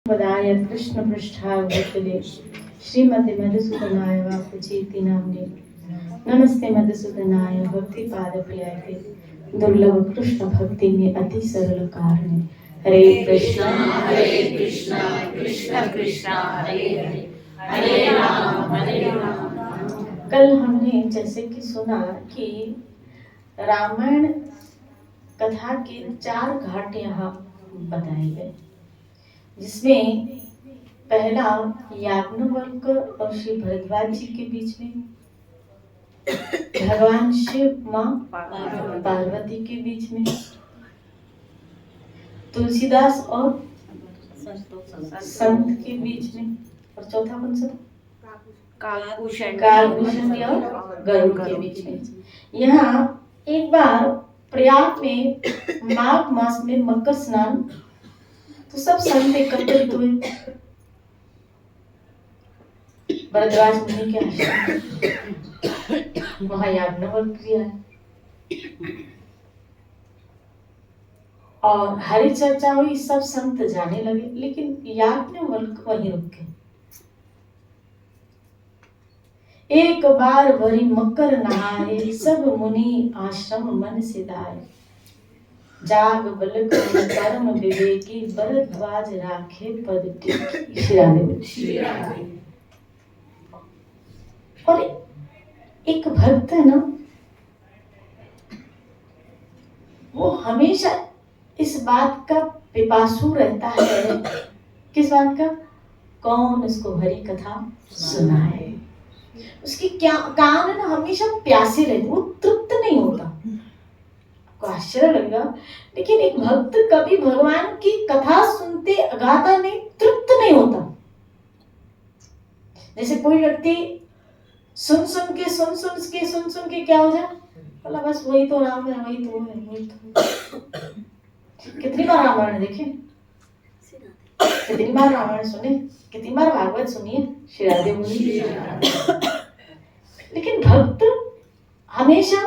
वदाय कृष्ण पृष्ठावृतले श्रीमते मधुसूदनाय वाकुचेति नाम्ने नमस्ते मधुसूदनाय भक्तिपाद प्रियाय दुर्लभ कृष्ण भक्ति में अति सरल कारण हरे कृष्णा कृष्ण कृष्ण हरे हरे हरे राम। कल हमने जैसे कि सुना कि रामायण कथा के 4 घाट यहाँ बताए गए, जिसमें पहला याज्ञवल्क्य और श्री भरद्वाज जी के बीच में, भगवान शिव माँ पार्वती के बीच में, तुलसीदास और संत के बीच में, और चौथा कौन सा? कालभूषण और गरुड़ के बीच में। यहाँ एक बार प्रयाग में माघ मास में मकर स्नान, तो सब संत एकत्रित हुए भरद्वाज मुनि के आश्रम। वहां याज्ञवल्क्य है और हरि चर्चा हुई, सब संत जाने लगे, लेकिन याज्ञवल्क्य वहीं रुक गए। एक बार भरी मकर नहाए, सब मुनि आश्रम मन सिधाए। जाग बलक परम विवेकी, भरद्वाज राखे पद टेकी। श्री राधे। और एक भक्त है ना, वो हमेशा इस बात का पिपासु रहता है। किस बात का? कौन उसको हरि कथा सुनाए। उसकी क्या कान है ना, हमेशा प्यासे रहते, वो तृप्त नहीं होता। आपको आश्चर्य लगेगा, लेकिन एक भक्त कभी भगवान की कथा सुनते गाता नहीं, तृप्त नहीं होता। जैसे कोई व्यक्ति सुन सुन के क्या हो जाए, बोला बस वही तो राम है, वही तो है, वही तो। कितनी बार रामायण देखे, कितनी बार रामायण सुने, कितनी बार भागवत सुनिए, श्री राधे बोलिए। लेकिन भक्त हमेशा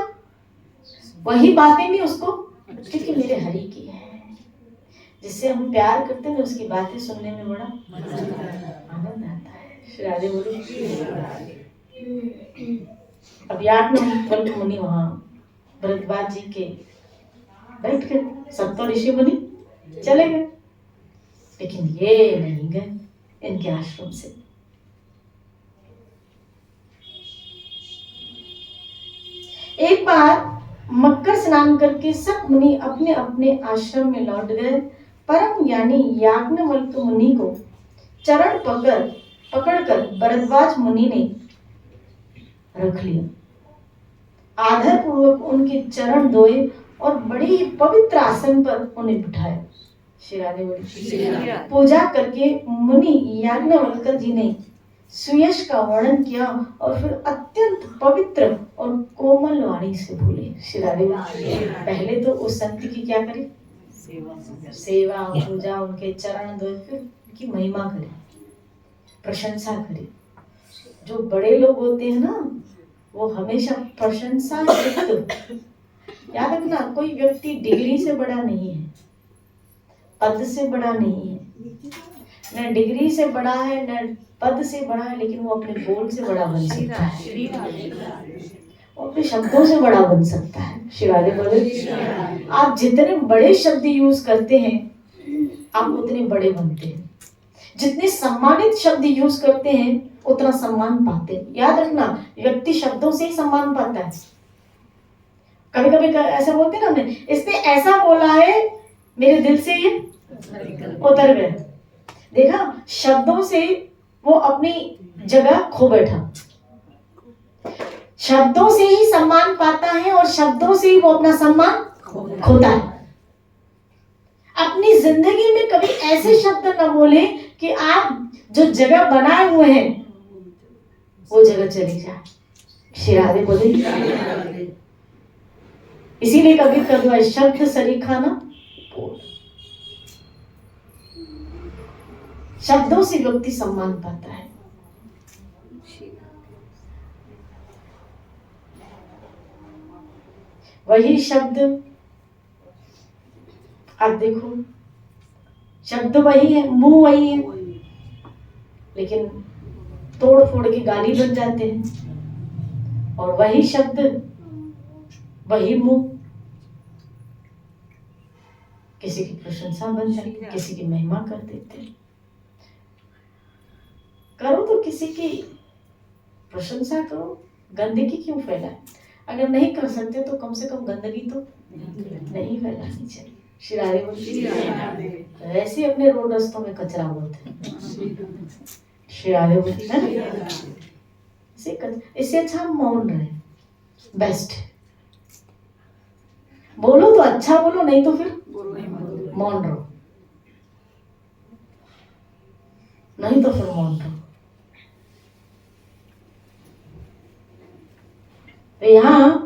वही बातें भी उसको, क्योंकि मेरे हरि की है, जिससे हम प्यार करते हैं, उसकी बातें सुनने में बड़ा आनंद आता है। श्री राधे बोलिए। अब याज्ञवल्क्य मुनि वहां भरद्वाज जी के बैठ के, सब तो ऋषि मुनि चले गए, लेकिन ये नहीं गए इनके आश्रम से। एक बार मकर स्नान करके सब मुनि अपने अपने आश्रम में लौट गए। परम ज्ञानी याज्ञवल्क्य मुनि को चरण पकड़कर भरद्वाज मुनि ने रख लिया। आदर पूर्वक उनके चरण धोए और बड़ी पवित्र आसन पर उन्हें बिठाया। श्री राधे बोलिए। पूजा करके मुनि याज्ञवल्क्य जी ने सुयश का वर्णन किया और फिर अत्यंत पवित्र और कोमल वाणी से बोले। श्री राधे बोलिए। पहले तो उस संत की क्या करें? सेवा पूजा, उनके चरण धोए, फिर उनकी महिमा करें, प्रशंसा करें। जो बड़े लोग होते हैं ना, वो हमेशा प्रशंसा युक्त। याद रखना, कोई व्यक्ति डिग्री से बड़ा नहीं है, पद से बड़ा नहीं है, न डिग्री से बड़ा है, न पद से बड़ा है, लेकिन वो अपने बोल से बड़ा बन सकता है, वो अपने शब्दों से बड़ा बन सकता है। श्री राधे बोले। आप जितने बड़े शब्द यूज करते हैं, आप उतने बड़े बनते हैं। जितने सम्मानित शब्द यूज करते हैं, उतना सम्मान पाते हैं। याद रखना, व्यक्ति शब्दों से ही सम्मान पाता है। कभी कभी ऐसा बोलते ना, हमने इसने ऐसा बोला है, मेरे दिल से ये उतर गया। देखा, शब्दों से वो अपनी जगह खो बैठा, शब्दों से ही सम्मान पाता है और शब्दों से ही वो अपना सम्मान खोता है। अपनी जिंदगी में कभी ऐसे शब्द न बोले कि आप जो जगह बनाए हुए हैं वो जगह चली जाए। श्री राधे बोले। इसीलिए कभी कभी शब्द सरीखा ना बोल, शब्दों से व्यक्ति सम्मान पाता है। वही शब्द आप देखो, शब्द वही है, मुंह वही है, लेकिन तोड़ फोड़ के गाली बन जाते हैं। और वही शब्द, वही मुंह किसी की प्रशंसा बन जाती, किसी की महिमा कर देते। करो तो किसी की प्रशंसा करो, गंदगी क्यों फैलाए? अगर नहीं कर सकते तो कम से कम गंदगी तो नहीं फैलानी चाहिए। श्री राधे बोलिए। वैसे अपने रोड रास्तों में कचरा बोलते हैं। श्री राधे बोलिए, है ना? इससे अच्छा हम मौन रहे, बेस्ट। बोलो तो अच्छा बोलो, नहीं तो फिर मौन रहो, नहीं तो फिर मौन रहो। तो यहाँ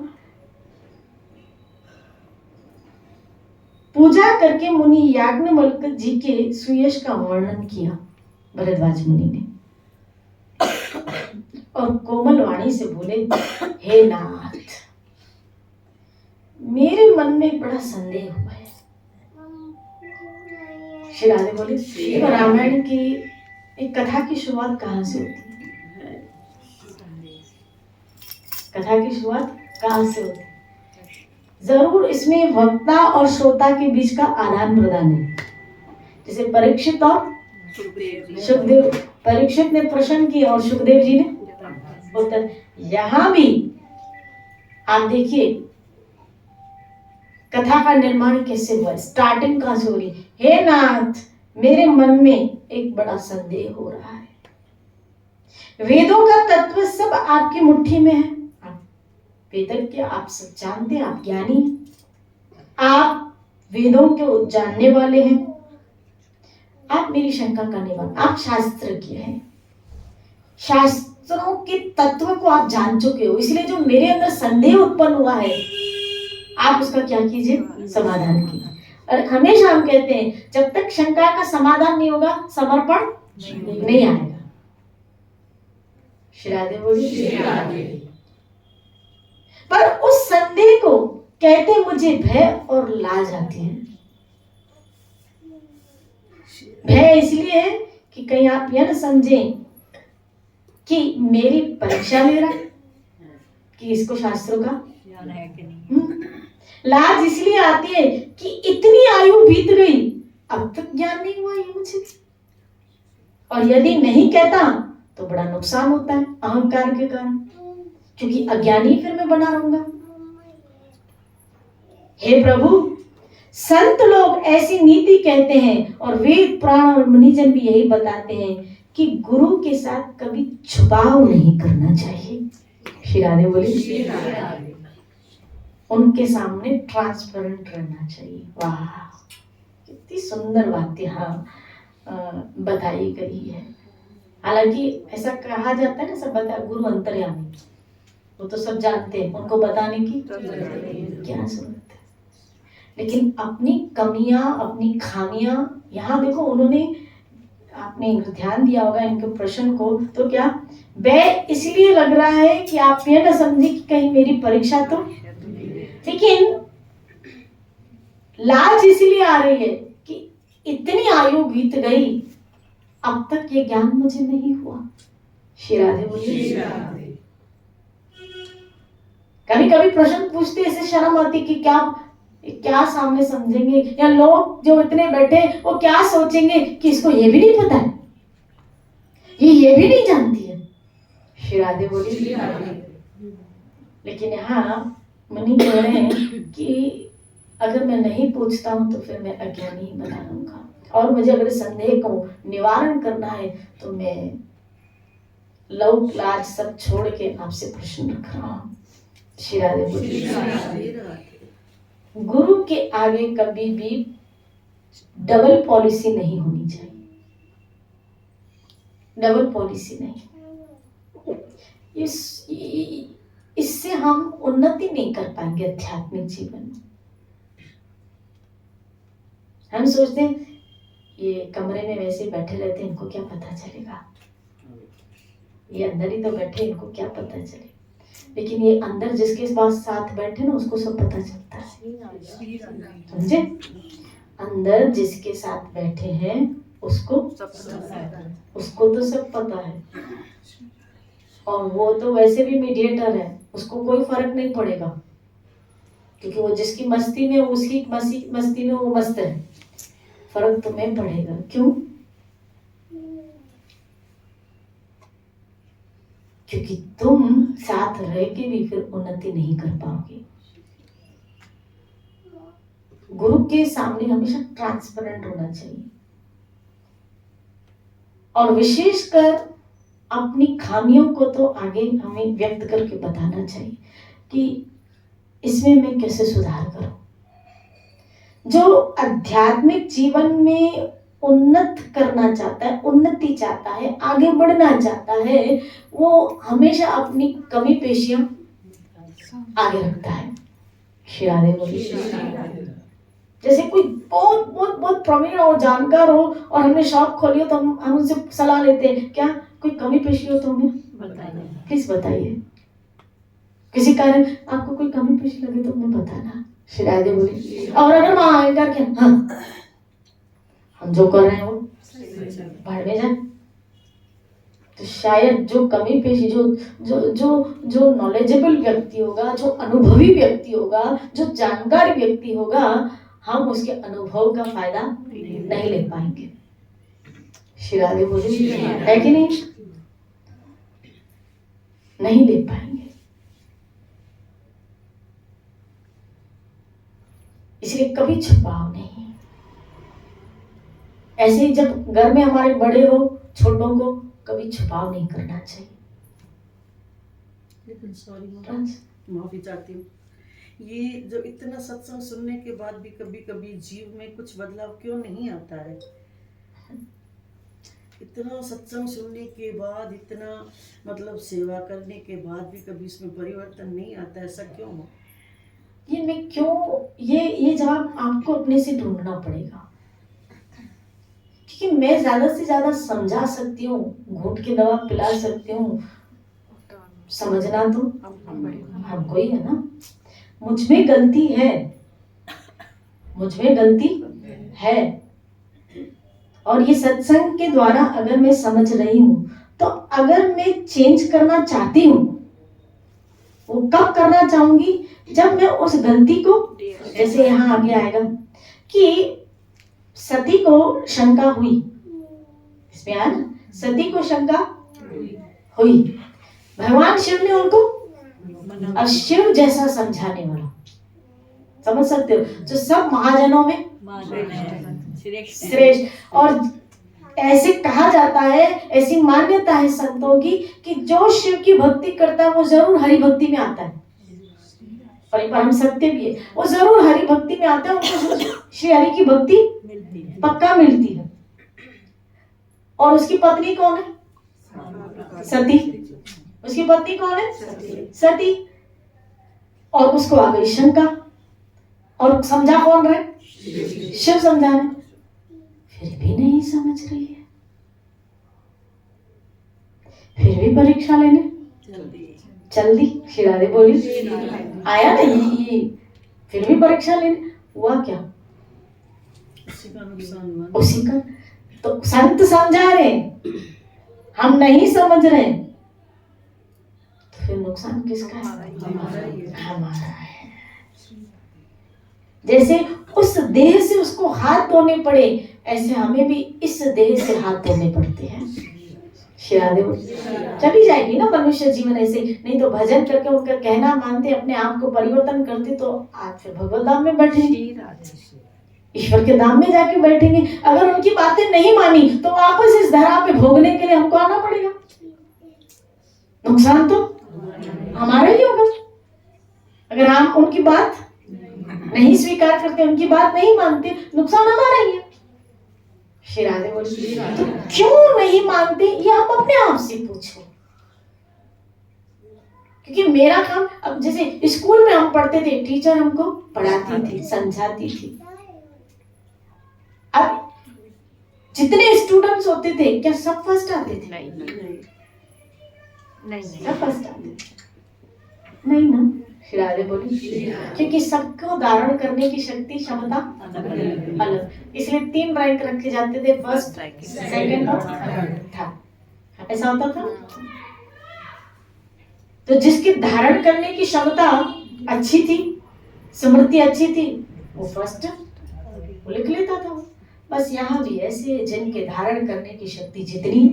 पूजा करके मुनि याज्ञवल्क्य जी के सुयश का वर्णन किया भरद्वाज मुनि ने, और कोमल वाणी से बोले, हे नाथ, मेरे मन में बड़ा संदेह हुआ है। श्री राधे बोले, रामायण की एक कथा की शुरुआत कहाँ से होती है? कथा की शुरुआत कहाँ से होती है? जरूर इसमें वक्ता और श्रोता के बीच का आदान प्रदान है। जैसे परीक्षित और सुखदेव, परीक्षित ने प्रश्न किया और सुखदेव जी ने उत्तर। यहां भी आप देखिए कथा का निर्माण कैसे हुआ, स्टार्टिंग कहां से हो रही? हे नाथ, मेरे मन में एक बड़ा संदेह हो रहा है। वेदों का तत्व सब आपकी मुट्ठी में है, वेदज्ञ आप सब जानते हैं, आप ज्ञानी हैं, आप वेदों के जानने वाले हैं, आप मेरी शंका का निवारण, आप शास्त्रज्ञ हैं, शास्त्रों के तत्व को आप जान चुके हो, इसलिए जो मेरे अंदर संदेह उत्पन्न हुआ है आप उसका क्या कीजिए, समाधान कीजिए। और हमेशा हम कहते हैं जब तक शंका का समाधान नहीं होगा समर्पण नहीं आएगा। श्री राधे बोलिए। पर उस संदेह को कहते मुझे भय और लाज आती है। भय इसलिए है कि कहीं आप यह न समझें कि मेरी परीक्षा ले रहा, कि इसको शास्त्रों का लाज इसलिए आती है कि इतनी आयु बीत गई, अब तक ज्ञान नहीं हुआ ये मुझे, और यदि नहीं कहता तो बड़ा नुकसान होता है अहंकार के कारण, क्योंकि अज्ञानी फिर मैं बना रहूंगा। हे प्रभु, संत लोग ऐसी नीति कहते हैं और वेद पुराण और मुनिजन भी यही बताते हैं कि गुरु के साथ कभी छुपाव नहीं करना चाहिए। श्री राधे बोले, उनके सामने ट्रांसपेरेंट रहना चाहिए। वाह, कितनी सुंदर बात यहाँ बताई गई है। हालांकि ऐसा कहा जाता है ना, सब बता गुरु अंतर्यामी, वो तो सब जानते हैं, उनको बताने की क्या जरूरत है। लेकिन अपनी कमियां, अपनी खामियां, यहाँ देखो उन्होंने, आपने ध्यान दिया होगा इनके प्रश्न को, तो क्या वह इसलिए लग रहा है कि आप ये ना समझे कि कहीं मेरी परीक्षा तो, लेकिन लाज इसलिए आ रही है कि इतनी आयु बीत गई, अब तक ये ज्ञान मुझे नहीं हुआ। श्री राधे बोलिए। कभी कभी प्रश्न पूछते ऐसे शर्म आती कि क्या सामने समझेंगे, या लोग जो इतने बैठे वो क्या सोचेंगे कि इसको ये भी नहीं पता है, ये भी नहीं जानती है। श्री राधे बोलिए। लेकिन यहाँ मुनि कह रहे हैं कि अगर मैं नहीं पूछता हूं तो फिर मैं अज्ञानी ही बना रहूंगा, और मुझे अगर संदेह को निवारण करना है तो मैं लौक लाज सब छोड़ के आपसे प्रश्न रख रहा हूं। श्री राधे बोलिए। गुरु के आगे कभी भी डबल पॉलिसी नहीं होनी चाहिए, डबल पॉलिसी नहीं। इससे हम उन्नति नहीं कर पाएंगे आध्यात्मिक जीवन में। हम सोचते हैं ये कमरे में वैसे बैठे रहते हैं, इनको क्या पता चलेगा, ये अंदर ही तो बैठे, इनको क्या पता चले। लेकिन ये अंदर जिसके पास साथ बैठे ना, उसको सब पता चलता है, समझे? अंदर जिसके साथ बैठे हैं उसको तो सब पता है, और वो तो वैसे भी मीडिएटर है, उसको कोई फर्क नहीं पड़ेगा, क्योंकि वो जिसकी मस्ती में उसकी मस्ती में वो मस्त है। फर्क तुम्हें पड़ेगा। क्यों? क्योंकि तुम साथ रह के भी फिर उन्नति नहीं कर पाओगे। गुरु के सामने हमेशा ट्रांसपेरेंट होना चाहिए, और विशेषकर अपनी खामियों को तो आगे हमें व्यक्त करके बताना चाहिए कि इसमें मैं कैसे सुधार करूं। जो आध्यात्मिक जीवन में उन्नत करना चाहता है, उन्नति चाहता है, आगे बढ़ना चाहता है, वो हमेशा अपनी कमी पेशियां आगे रखता है। श्री राधे बोलिए। जैसे कोई बहुत बहुत बहुत प्रवीण और जानकार हो और हमने शॉप खोली हो तो हम उनसे सलाह लेते हैं, क्या कोई कमी पेशी हो तो हमें प्लीज बताइए। किसी कारण आपको कोई कमी पेशी लगे तो हमें बताना। श्री राधे बोली। और अगर वहां आकर के हम जो कर रहे हैं वो भाड़ में जाए, तो शायद जो कमी पेशी जो जो जो जो नॉलेजेबल व्यक्ति होगा, जो अनुभवी व्यक्ति होगा, जो जानकार व्यक्ति होगा, हम उसके अनुभव का फायदा नहीं ले पाएंगे। श्री राधे बोली, है कि नहीं ले पाएंगे। इसलिए कभी छुपाव नहीं। ऐसे ही जब घर में हमारे बड़े हो, छोटों को कभी छुपाव नहीं करना चाहिए। लेकिन सॉरी माफी चाहती हूँ, ये जब इतना सत्संग सुनने के बाद भी कभी कभी जीव में कुछ बदलाव क्यों नहीं आता है? इतना सत्संग सुनने के बाद, इतना मतलब सेवा करने के बाद भी कभी इसमें परिवर्तन नहीं आता, ऐसा क्यों हो? ये जवाब आपको अपने से ढूंढना पड़ेगा। क्योंकि मैं ज्यादा से ज्यादा समझा सकती हूँ, घूंट के दवा पिला सकती हूँ, समझना तो हमको ही है ना। मुझ में गलती है, और ये सत्संग के द्वारा अगर मैं समझ रही हूँ, तो अगर मैं चेंज करना चाहती हूँ, वो कब करना चाहूंगी? जब मैं उस गलती को, जैसे यहाँ आगे आएगा कि सती को शंका हुई, इसमें आया ना, सती को शंका हुई, भगवान शिव ने उनको, अब शिव जैसा समझाने वाला, समझ सकते हो, जो सब महाजनों में श्रेष्ठ, और ऐसे कहा जाता है, ऐसी मान्यता है संतों की कि जो शिव की भक्ति करता है वो जरूर हरि भक्ति में आता है, और एक बार हम सत्य भी है, वो जरूर हरि भक्ति में आता है, उनको श्री हरि की भक्ति पक्का मिलती है। और उसकी पत्नी कौन है? सती। उसकी पत्नी कौन है? सती। और उसको आ गई शंका, और समझा कौन रहे? शिव समझा रहे, फिर भी नहीं समझ रही है, फिर भी परीक्षा लेने चल दी। श्री राधे बोली, आया ना ये, फिर भी परीक्षा लेने, हुआ क्या? उसी का तो संत समझा रहे, हम नहीं समझ रहे, तो फिर नुकसान किसका है? हमारा है। जैसे उस देह से उसको हाथ धोने पड़े, ऐसे हमें भी इस देह से हाथ धोने पड़ते हैं। चली जाएगी ना मनुष्य जीवन ऐसे, नहीं तो भजन करके उनका कहना मानते, अपने आप को परिवर्तन करते, तो आज फिर भगवत धाम में बैठेंगे, ईश्वर के धाम में जाके बैठेंगे। अगर उनकी बातें नहीं मानी तो वापस इस धरा पे भोगने के लिए हमको आना पड़ेगा। नुकसान तो हमारा ही होगा। अगर हम उनकी बात नहीं स्वीकार करते, उनकी बात नहीं मानते, नुकसान हमारा ही है। श्री राधे बोली, तो क्यों नहीं मानते ये आप अपने आप से पूछो। क्योंकि मेरा काम, अब जैसे स्कूल में हम पढ़ते थे, टीचर हमको पढ़ाती थी, समझाती थी। अब जितने स्टूडेंट्स होते थे, क्या सब फर्स्ट आते थे? नहीं, सब फर्स्ट आते थे नहीं ना। श्री राधे बोली, क्योंकि सबको धारण करने की शक्ति क्षमता अलग, इसलिए 3 रैंक रखे जाते थे, फर्स्ट, सेकंड और थर्ड, ऐसा होता था। तो जिसकी धारण करने की क्षमता अच्छी थी, स्मृति अच्छी थी, वो फर्स्ट वो लिख लेता था। बस यहाँ भी ऐसे, जिनके धारण करने की शक्ति जितनी,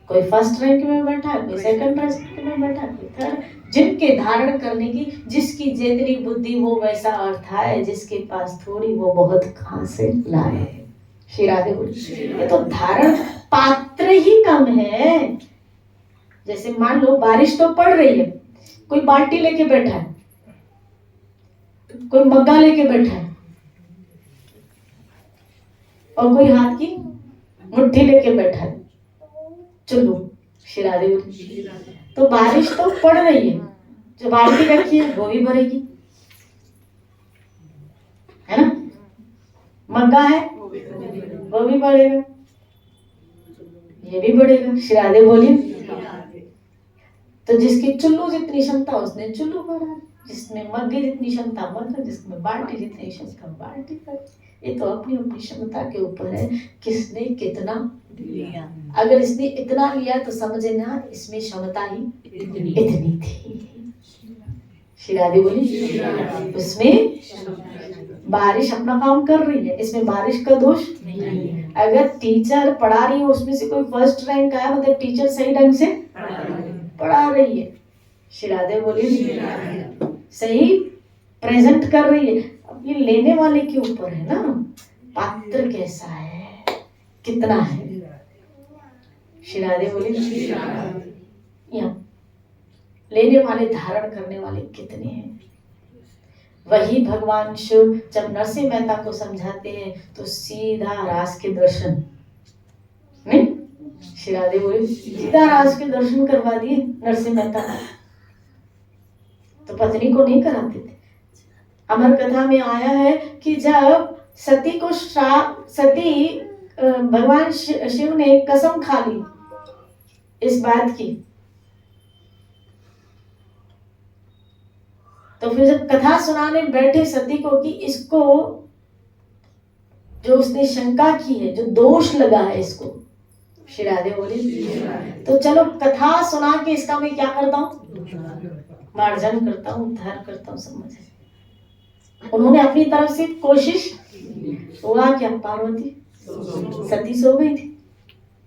कोई फर्स्ट रैंक में बैठा है, कोई सेकंड रैंक में बैठा है, कोई थर्ड, जिनके धारण करने की, जिसकी जितनी बुद्धि वो वैसा अर्थ है, जिसके पास थोड़ी वो बहुत कहाँ से लाए। श्री राधे बोली, ये तो धारण पात्र ही कम है। जैसे मान लो बारिश तो पड़ रही है, कोई बाल्टी लेके बैठा है, कोई मग्गा लेके बैठा है, और कोई हाथ की मुट्ठी लेके बैठा है, चलो श्री राधे बोली। तो बारिश तो पड़ रही है, जो बाल्टी रखी है वो भी भरेगी, है ना, मग्गा है वो भी बढ़ेगा, ये भी बढ़ेगा। श्री राधे बोली, तो जिसकी चुल्लू जितनी क्षमता उसने चुल्लू भरा, जिसमें मग्गे जितनी क्षमता मग्गा, जिसमें बाल्टी जितनी क्षमता बाल्टी भरी। ये तो अपनी अपनी क्षमता के ऊपर है, किसने कितना लिया। अगर इसने इतना लिया तो समझना इसमें क्षमता ही इतनी थी। श्री राधे बोली, उसमें बारिश अपना काम कर रही है, इसमें बारिश का दोष नहीं। अगर टीचर पढ़ा रही हो, उसमें से कोई फर्स्ट रैंक आया, मतलब टीचर सही ढंग से पढ़ा रही है। श्री राधे बोली, सही प्रेजेंट कर रही है। अब ये लेने वाले के ऊपर है ना, पात्र कैसा है, कितना है। श्री राधे बोली, यहाँ लेने वाले, धारण करने वाले कितने हैं। वही भगवान शिव जब नरसिंह मेहता को समझाते हैं तो सीधा रास के दर्शन, नहीं, श्री राधे बोली, सीधा रास के दर्शन करवा दिए नरसिंह मेहता। तो पत्नी को नहीं कराते थे। अमर कथा में आया है कि जब सती को सती भगवान शिव ने कसम खा ली इस बात की, तो फिर जब कथा सुनाने बैठे सती को कि इसको जो उसने शंका की है, जो दोष लगा है इसको, श्री राधे बोली, तो चलो कथा सुना के इसका मैं क्या करता हूँ, मार्जन करता हूँ, उद्धार करता हूँ, समझ। उन्होंने अपनी तरफ से कोशिश, हुआ क्या, पार्वती सती सो गई थी,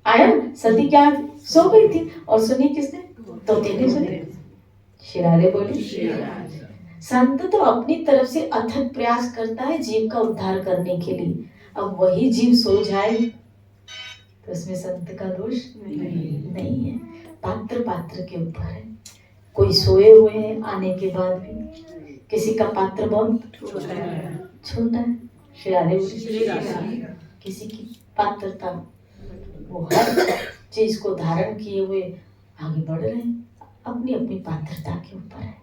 आया सती क्या सो गई थी, और सुनी किसने, तो तेने सुनी। श्री राधे बोली, संत तो अपनी तरफ से अथक प्रयास करता है जीव का उद्धार करने के लिए। अब वही जीव सो जाए तो उसमें संत का दोष नहीं है। पात्र पात्र के ऊपर है। कोई सोए हुए हैं आने के बाद भी, किसी का पात्र बहुत छोटा है। श्री राधे बोली, किसी की पात्रता, वो हर चीज को धारण किए हुए आगे बढ़ रहे हैं, अपनी अपनी पात्रता के ऊपर है।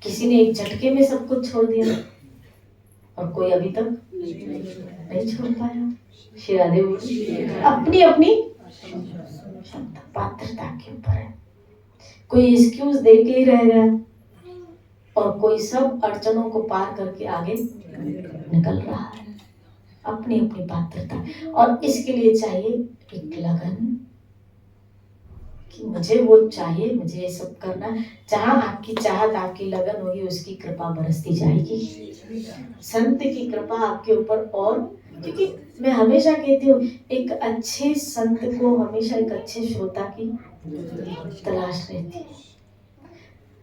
किसी ने एक झटके में सब कुछ छोड़ दिया और कोई अभी तक नहीं छोड़ पाया। श्री राधे बोली, अपनी अपनी क्षमता, पात्रता के ऊपर है। कोई एक्सक्यूज दे के ही रह गया और कोई सब अड़चनों को पार करके आगे निकल रहा है। अपनी अपनी पात्रता, और इसके लिए चाहिए एक लगन कि मुझे वो चाहिए, मुझे ये सब करना। जहाँ आपकी चाहत, आपकी लगन होगी, उसकी कृपा बरसती जाएगी। संत की कृपा आपके ऊपर, और क्योंकि मैं हमेशा कहती हूँ एक अच्छे संत को हमेशा एक अच्छे श्रोता की तलाश रहती है।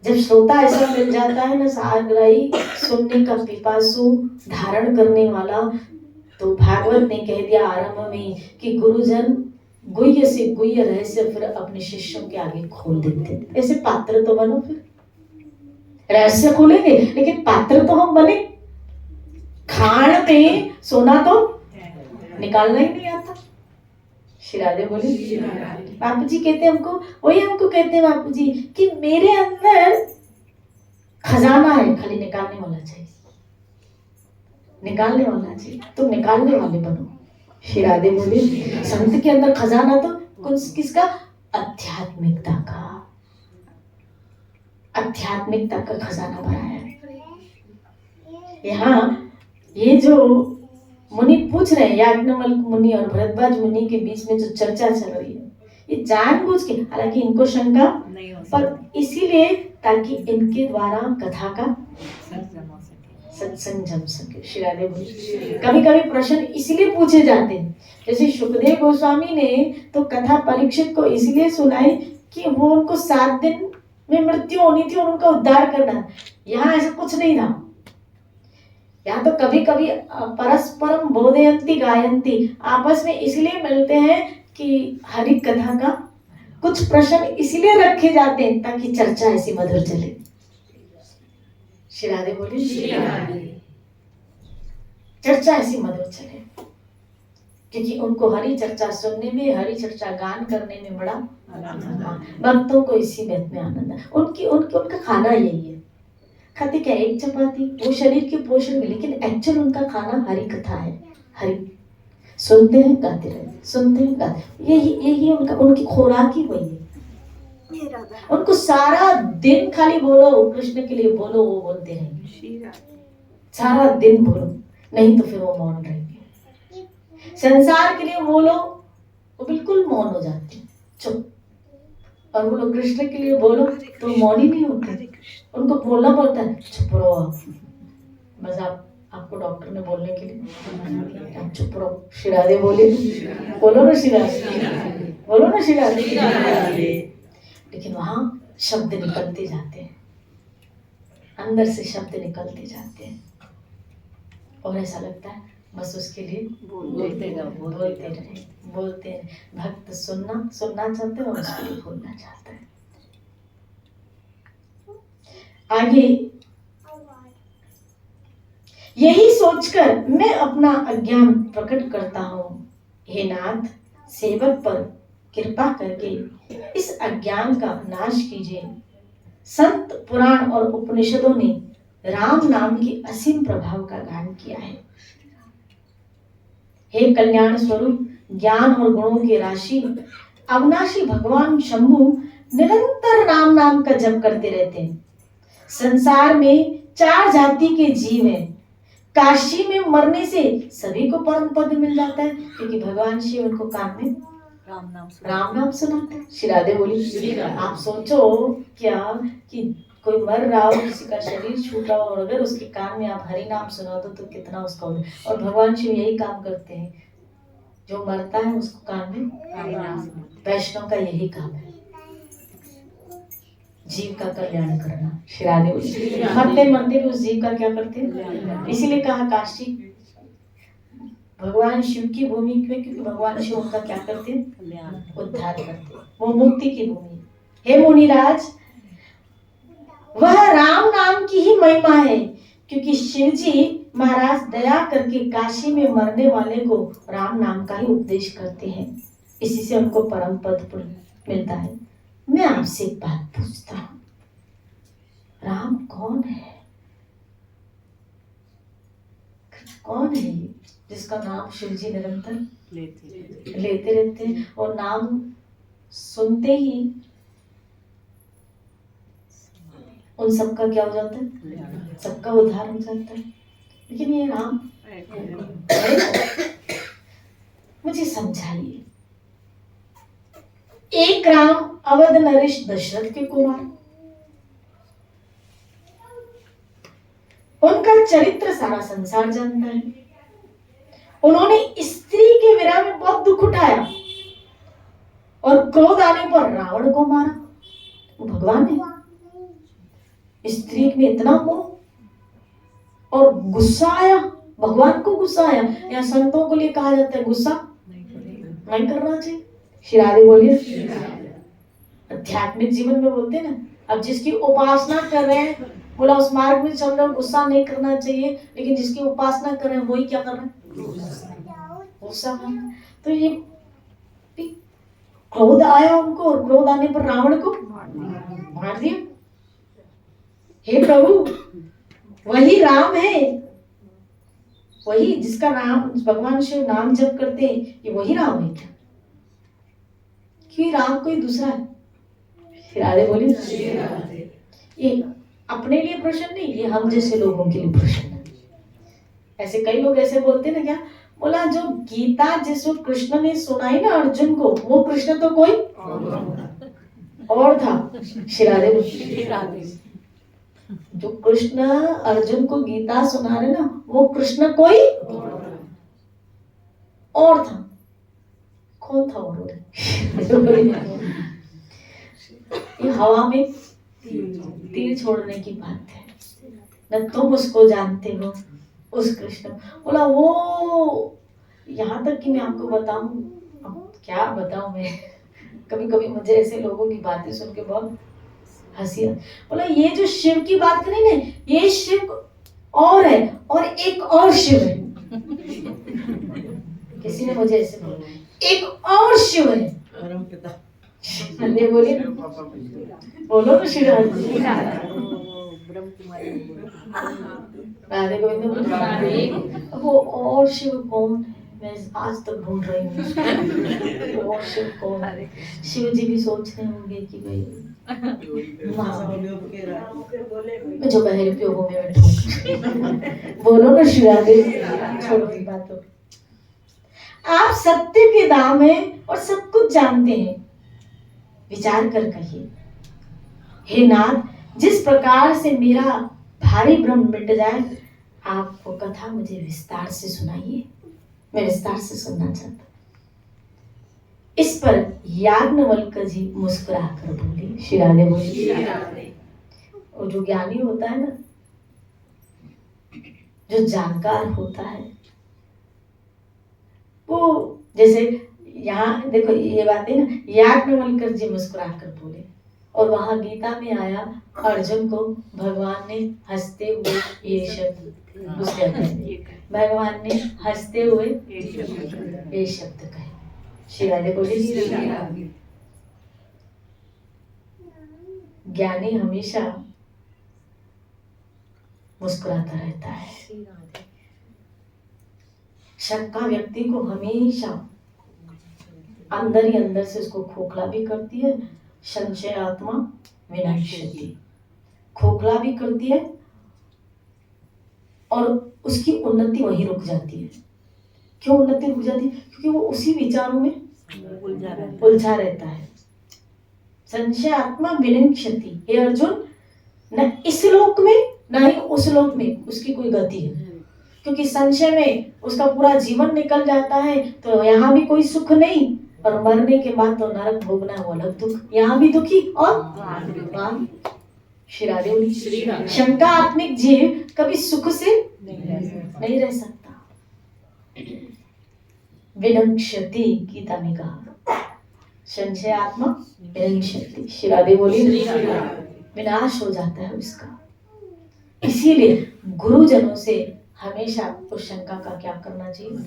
जब श्रोता ऐसा मिल जाता है ना, साग्राही, सुनने का पिपासु, धारण करने वाला, तो भागवत ने कह दिया आरंभ में कि गुरुजन गुह्य से गुह्य रहस्य फिर अपने शिष्यों के आगे खोल देते थे। ऐसे पात्र तो बनो, फिर रहस्य खोलेंगे लेकिन पात्र तो हम बने। खान में सोना तो निकालना ही नहीं आता। श्री राधे बोली, बापू जी कहते हमको, वही हमको कहते हैं बापू जी कि मेरे अंदर खजाना है, खाली निकालने वाला चाहिए, निकालने वाला चाहिए। तुम निकालने वाले बनो। श्री राधे बोली, संत के अंदर खजाना तो किसका, आध्यात्मिकता का। आध्यात्मिकता का खजाना भरा है। यहाँ ये जो मुनि पूछ रहे हैं, याज्ञवल्क्य मुनि और भरद्वाज मुनि के बीच में जो चर्चा चल रही है, ये जानबूझ के, हालांकि इनको शंका नहीं हो पर इसीलिए ताकि इनके द्वारा कथा का सत्संग जम सके। श्री राधे बोलिए। कभी कभी प्रश्न इसलिए पूछे जाते हैं, जैसे सुखदेव गोस्वामी ने तो कथा परीक्षित को इसलिए सुनाई कि वो उनको 7 दिन में मृत्यु होनी थी और उनका उद्धार करना। यहाँ ऐसा कुछ नहीं था। यहाँ तो कभी कभी परस्परम बोधयन्ति गायन्ति, आपस में इसलिए मिलते हैं कि हरि कथा का कुछ प्रश्न इसलिए रखे जाते हैं ताकि चर्चा ऐसी मधुर चले। श्री राधे बोलिए। चर्चा ऐसी मधुर चले क्योंकि उनको हरि चर्चा सुनने में, हरि चर्चा गान करने में बड़ा भक्तों को इसी बात में आनंद है। उनका खाना यही है। खाते क्या, एक चपाती, वो शरीर के पोषण में, लेकिन एक्चुअल उनका खाना हरि कथा है। हरि सुनते हैं, गाते रहते, सुनते हैं, गाते, यही उनकी खुराक ही वही है। उनको सारा दिन खाली बोलो कृष्ण के लिए बोलो, वो बोलते रहेंगे। सारा दिन बोलो, नहीं तो फिर वो मौन रहेंगे। संसार के लिए बोलो, वो बिल्कुल मौन हो जाते हैं, चुप। और बोलो कृष्ण के लिए बोलो तो मौन ही नहीं होते, उनको बोलना पड़ता है, चुप रहो आप। बस आपको डॉक्टर ने बोलने के लिए आप चुप रहो। श्री राधे बोले, बोलो ना श्री राधे, बोलो ना श्री राधे। लेकिन वहां शब्द निकलते जाते हैं, अंदर से शब्द निकलते जाते हैं और ऐसा लगता है बस उसके लिए बोलते रहे। भक्त सुनना चाहते हैं और उसके लिए बोलना चाहता है। आगे यही सोचकर मैं अपना अज्ञान प्रकट करता हूँ, हे नाथ सेवक पर कृपा करके इस अज्ञान का नाश कीजिए। संत पुराण और उपनिषदों ने राम नाम के असीम प्रभाव का गान किया है। हे कल्याण स्वरूप ज्ञान और गुणों के राशि अविनाशी भगवान शंभु निरंतर राम नाम का जप करते रहते हैं। संसार में 4 जाति के जीव हैं। काशी में मरने से सभी को परम पद मिल जाता है क्योंकि भगवान शिव उनको कान में राम नाम सुनाते हैं। श्री राधे बोली। आप सोचो क्या कि कोई मर रहा हो, किसी का शरीर छूटा हो और अगर उसके कान में आप हरि नाम सुना दो तो कितना उसका हो। और भगवान शिव यही काम करते हैं, जो मरता है उसको कान में हरि नाम। वैष्णव का यही काम है, जीव का कल्याण करना। श्री राधे बोली। मरते मरते भी उस जीव का क्या करते हैं। इसीलिए कहा काशी भगवान शिव की भूमि में, क्योंकि भगवान शिव उनका क्या करते हैं, उद्धार करते हैं। वो मुक्ति की भूमि। हे मुनिराज, वह राम नाम की ही महिमा है क्योंकि शिव जी महाराज दया करके काशी में मरने वाले को राम नाम का ही उपदेश करते हैं। इसी से उनको परम पद मिलता है। मैं आपसे एक बात पूछता हूँ, राम कौन है? कौन है जिसका नाम शिव जी निरंतर लेते रहते हैं और नाम सुनते ही उन सबका क्या हो जाता है, सबका उद्धार हो जाता है। लेकिन ये राम मुझे समझाइए। एक राम अवध नरेश दशरथ के कुमार, उनका चरित्र सारा संसार जानता है। उन्होंने स्त्री के विरह में बहुत दुख उठाया और क्रोध आने पर रावण को मारा। वो भगवान है। स्त्री में इतना मोह और गुस्सा आया, भगवान को गुस्सा आया। या संतों को लिए कहा जाता है गुस्सा नहीं करना चाहिए। श्री राधे बोलिए। आध्यात्मिक जीवन में बोलते हैं ना, अब जिसकी उपासना कर रहे हैं बोला उस मार्ग में चल रहे हो, गुस्सा नहीं करना चाहिए। लेकिन जिसकी उपासना कर रहे हैं वही क्या कर रहे हैं, गुस्सा कर रहे हैं। तो ये क्रोध आया उनको और क्रोध आने पर रावण को मार दिया। हे प्रभु, वही राम है, वही जिसका नाम भगवान शिव नाम जप करते हैं, ये वही राम है क्या? कि राम कोई दूसरा है? राधे बोली। ये अपने लिए प्रश्न नहीं, ये हम जैसे लोगों के लिए प्रश्न है। ऐसे कई लोग ऐसे बोलते ना, क्या बोला, जो गीता जिसको कृष्ण ने सुनाई ना अर्जुन को, वो कृष्ण तो कोई और था। श्री राधे। जो कृष्ण अर्जुन को गीता सुना रहे ना, वो कृष्ण कोई और था। कौन था और? ये हवा में तीर छोड़ने की बात है न, तुम उसको जानते हो उस कृष्ण। बोला वो, यहाँ तक कि मैं आपको बताऊं, अब क्या बताऊं मैं, कभी कभी मुझे ऐसे लोगों की बातें सुन के बहुत हंसी आती। बोला ये जो शिव की बात करी ना, ये शिव और है और एक और शिव है। किसी ने मुझे ऐसे बोला, एक और शिव है। परम पिता बोलिए बोलो तो श्री राधे। ब्रह्म कुमारी ने बोला। राधे गोविंद। अब वो और शिव कौन है, मैं आज तक ढूंढ रही हूँ वो और शिव कौन है। शिव जी भी सोच रहे होंगे कि भाई मैं जो बहरे प्योगों में बैठूं। बोलो ना श्री राधे। छोड़ो की बातों, आप सत्य के दाम हैं और सब कुछ जानते हैं, विचार कर कहिए, हे नाथ, जिस प्रकार से मेरा भारी भ्रम मिट जाए, आप वो कथा मुझे विस्तार से सुनाइए, मैं विस्तार से सुनना चाहता। इस पर याज्ञवल्क जी मुस्कुरा कर बोले, श्री राधे बोले। और जो ज्ञानी होता है ना, जो जानकार होता है, वो जैसे यहाँ देखो ये बात है ना, याज्ञवल्क जी मुस्कुरा कर बोले। और वहां गीता में आया, अर्जुन को भगवान ने हंसते हुए ये शब्द उस भगवान ने हंसते हुए ये शब्द कहे। श्री राधे बोले। ज्ञानी हमेशा मुस्कुराता रहता है। शंका व्यक्ति को हमेशा अंदर ही अंदर से उसको खोखला भी करती है। संशय आत्मा विनाशति, खोखला भी करती है और उसकी उन्नति वहीं रुक जाती है। क्यों उन्नति रुक जाती है? क्योंकि वो उसी विचारों में उलझा रहता है। संशय आत्मा विनश्यति, हे अर्जुन, न इस लोक में न ही उस लोक में उसकी कोई गति है। क्योंकि संशय में उसका पूरा जीवन निकल जाता है, तो यहाँ भी कोई सुख नहीं, और मरने के बाद तो नरक भोगना वो अलग दुख, यहाँ भी दुखी और वहां। श्री राधे बोली। शंका आत्मिक जीव कभी सुख से नहीं रह सकता। विनश्यति, गीता में कहा, संशय आत्मा विनश्यति। श्री राधे बोली, विनाश हो जाता है उसका। इसीलिए गुरुजनों से हमेशा उस शंका का क्या करना चाहिए?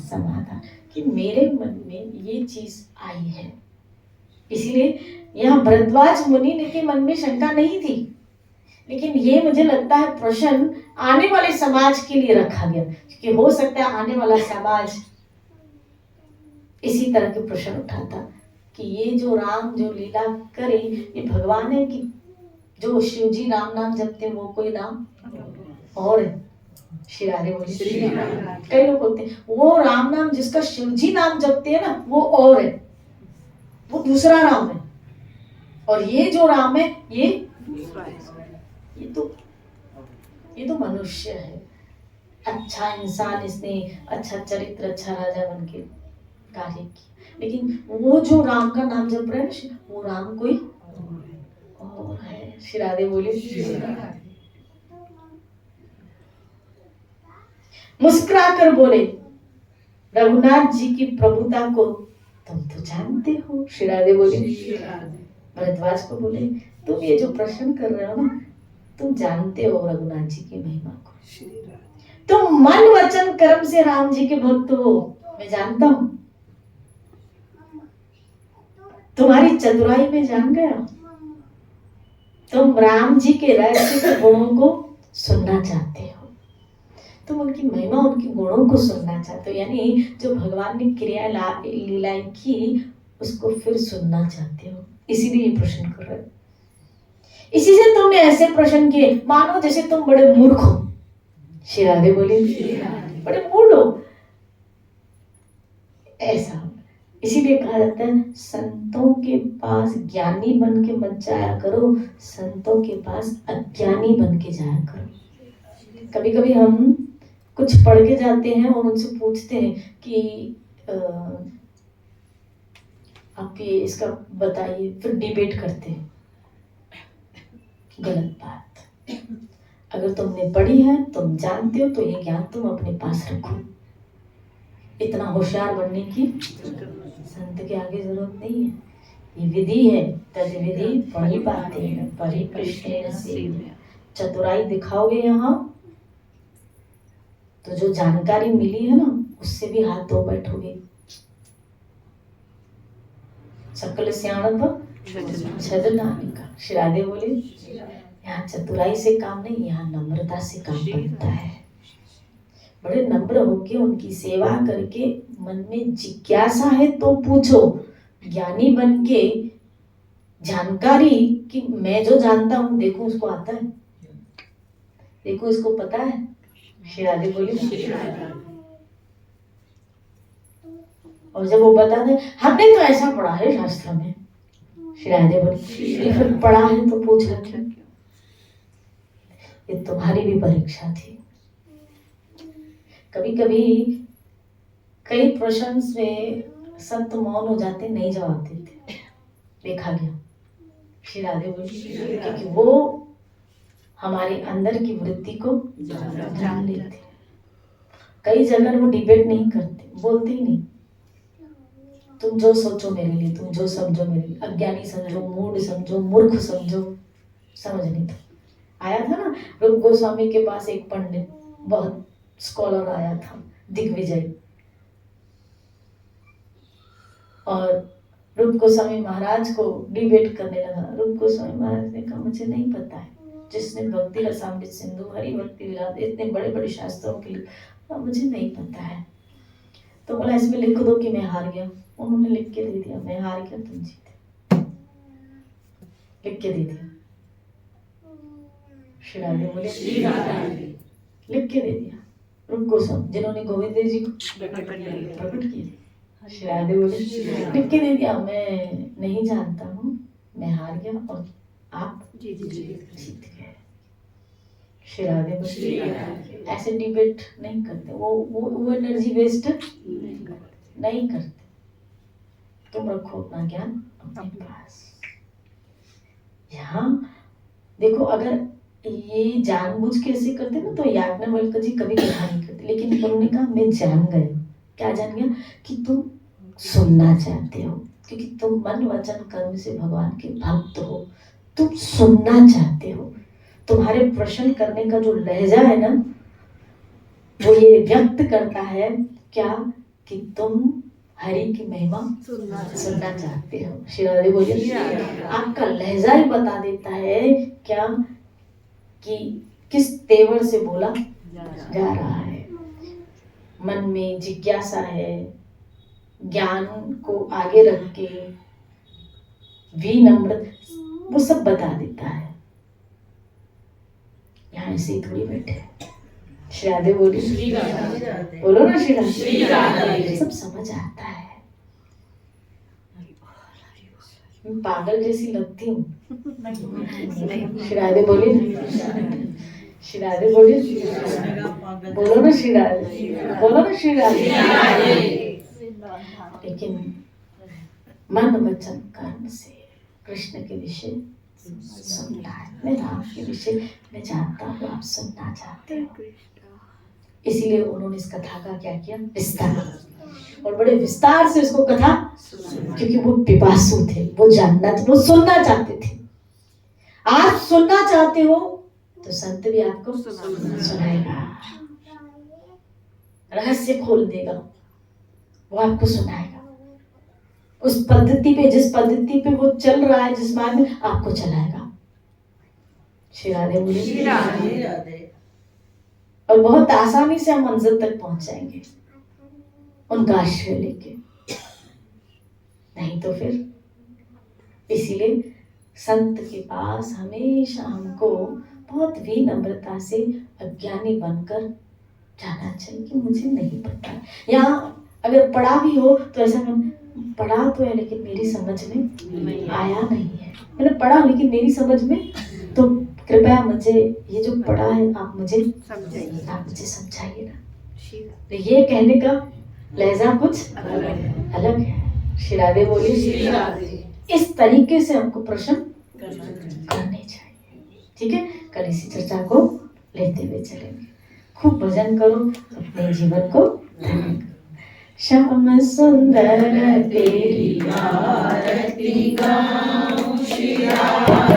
समाधान, कि मेरे मन में ये चीज आई है। इसीलिए यहाँ भरद्वाज मुनि के मन में शंका नहीं थी, लेकिन ये मुझे लगता है प्रश्न आने वाले समाज के लिए रखा गया, क्योंकि हो सकता है आने वाला समाज इसी तरह के प्रश्न उठाता कि ये जो राम जो लीला करे, ये भगवान है कि जो शिव जी राम नाम जपते वो कोई नाम और है। श्री राधे बोली। कई लोग बोलते हैं वो राम नाम जिसका शिव जी नाम जपते हैं ना, वो और है, वो दूसरा राम है, और ये जो राम है ये तो मनुष्य है, अच्छा इंसान, इसने अच्छा चरित्र, अच्छा राजा बन के कार्य किया। लेकिन वो जो राम का नाम जप रहे हैं ना, वो राम कोई और है। श्री राधे बोले। मुस्कुरा कर बोले, रघुनाथ जी की प्रभुता को तुम तो जानते हो। श्री राधे बोले। भरद्वाज को बोले, तुम ये जो प्रश्न कर रहे हो ना, तुम जानते हो रघुनाथ जी की महिमा को, तुम मन वचन कर्म से राम जी के भक्त हो, मैं जानता हूं। तुम्हारी चतुराई में जान गया, तुम राम जी के रहस्य गुणों को सुनना चाहते हो, तुम उनकी महिमा, उनके गुणों को सुनना चाहते हो, यानी जो भगवान ने क्रिया लीलाएं की उसको फिर सुनना चाहते हो, इसीलिए ये प्रश्न कर रहे हो। इसी से तुमने ऐसे प्रश्न किए मानो जैसे तुम बड़े मूर्ख हो। श्री राधे बोले बड़े मूर्ख हो ऐसा। इसीलिए कहा जाता है संतों के पास ज्ञानी बन के मत जाया करो, संतों के पास अज्ञानी बन के जाया करो। कभी कभी हम कुछ पढ़ के जाते हैं और उनसे पूछते हैं कि आप ये इसका बताइए, फिर डिबेट करते हैं। गलत बात। अगर तुमने पढ़ी है, तुम जानते हो, तो ये ज्ञान तुम अपने पास रखो। इतना होशियार बनने की संत के आगे जरूरत नहीं है। ये विधि है, तद विधि पढ़ी पाते हैं परिकृष्ण से। चतुराई दिखाओगे यहाँ तो जो जानकारी मिली है ना उससे भी हाथ धो बैठोगे। सकल सियाणप छद नानिका। श्री राधे बोले यहाँ चतुराई से काम नहीं, यहाँ नम्रता से काम बनता है। बड़े नम्र होके उनकी सेवा करके मन में जिज्ञासा है तो पूछो। ज्ञानी बन के जानकारी कि मैं जो जानता हूँ देखो उसको आता है, देखो इसको पता है। श्री राधे बोले और जब वो बता दे हमने तो ऐसा पढ़ा है शास्त्र में। श्री राधे बोले फिर पढ़ा है तो पूछा क्यों? ये तुम्हारी भी परीक्षा थी। कभी कभी कई प्रश्न में संत मौन हो जाते, नहीं जवाब देते, देखा गया। श्री राधे बोले क्योंकि वो हमारे अंदर की वृत्ति को जान लेते। कई जगह वो डिबेट नहीं करते, बोलते ही नहीं। तुम जो सोचो मेरे लिए, तुम जो समझो मेरे लिए, अज्ञानी समझो, मूढ़ समझो, मूर्ख समझो, समझ नहीं था। आया था ना रूप गोस्वामी के पास एक पंडित, बहुत स्कॉलर आया था, दिग्विजय, और रूप गोस्वामी महाराज को डिबेट करने लगा। रूप गोस्वामी महाराज ने कहा मुझे नहीं पता है, जिसने भक्ति रसामृत सिंधु, हरि भक्ति विलास, इतने बड़े बड़े शास्त्रों के लिए मुझे नहीं पता है। तो बोला इसमें लिख दो कि मैं हार गया। उन्होंने लिख के दे दिया, मैं हार गया तुम जीते, लिख के दे दिया। श्री राधे बोले लिख के दे दिया रूप गोस्वामी, जिन्होंने गोविंद देव जी को प्रकट किया। श्री राधे बोले लिख के दे दिया, मैं नहीं जानता हूँ, मैं हार गया और आप जीत गए। श्री राधे बोले ऐसे डिबेट नहीं करते, वो एनर्जी वेस्ट नहीं करते। तुम रखो अपना ज्ञान अपने पास। यहाँ देखो अगर ये जानबूझ के ऐसे करते ना तो याज्ञवल्क्य जी कभी कथा नहीं करते, लेकिन उन्होंने कहा मैं जान गया। क्या जान गया? कि तुम सुनना चाहते हो, क्योंकि तुम मन वचन कर्म से भगवान के भक्त हो, तुम सुनना चाहते हो। तुम्हारे प्रश्न करने का जो लहजा है ना वो ये व्यक्त करता है क्या कि तुम हरि की महिमा सुनना चाहते हो। श्री राधे बोलिए आपका लहजा ही बता देता है क्या कि किस तेवर से बोला जा रहा है। मन में जिज्ञासा है, ज्ञान को आगे रख के विनम्र, वो सब बता देता है। यहाँ ऐसे ही थोड़ी बैठे। श्री राधे बोलिए, बोलो ना श्री राधे। सब समझ आता है। मैं पागल जैसी लगती हूँ? श्री राधे बोलिए, श्री राधे बोलिए, बोलो ना श्री राधे, बोलो ना श्री राधे। लेकिन मन वचन कर्म से कृष्ण के विषय सुनना है। मैं राम के विषय में जानता हूँ, आप सुनना चाहते हो, इसीलिए उन्होंने इस कथा का क्या किया? विस्तार, और बड़े विस्तार से इसको कथा, क्योंकि वो पिपासु थे, वो जानना, वो सुनना चाहते थे। आप सुनना चाहते हो तो संत भी आपको सुनाएगा, रहस्य खोल देगा, वो आपको सुनाएगा। उस पद्धति पे, जिस पद्धति पे वो चल रहा है, जिस मार्ग में, आपको चलाएगा। श्री राधे बोलिए। और बहुत आसानी से हम मंजिल तक पहुंच जाएंगे उनका आश्रय लेके। नहीं तो फिर, इसीलिए संत के पास हमेशा हमको बहुत विनम्रता से अज्ञानी बनकर जाना चाहिए कि मुझे नहीं पता। या अगर पढ़ा भी हो तो ऐसा पढ़ा तो है लेकिन मेरी समझ में आया नहीं है, मैंने पढ़ा लेकिन मेरी समझ में, तो कृपया मुझे ये जो पढ़ा है आप मुझे समझाइए ना। तो ये कहने का लहजा कुछ अलग है। श्री राधे बोलिए। श्री राधे। इस तरीके से हमको प्रश्न करने चाहिए, ठीक है। कल इसी चर्चा को लेते हुए चलेंगे। खूब भजन करो, अपने जीवन को धन्य करो। श्याम सुंदर तेरी आरती गाऊं श्री राधा।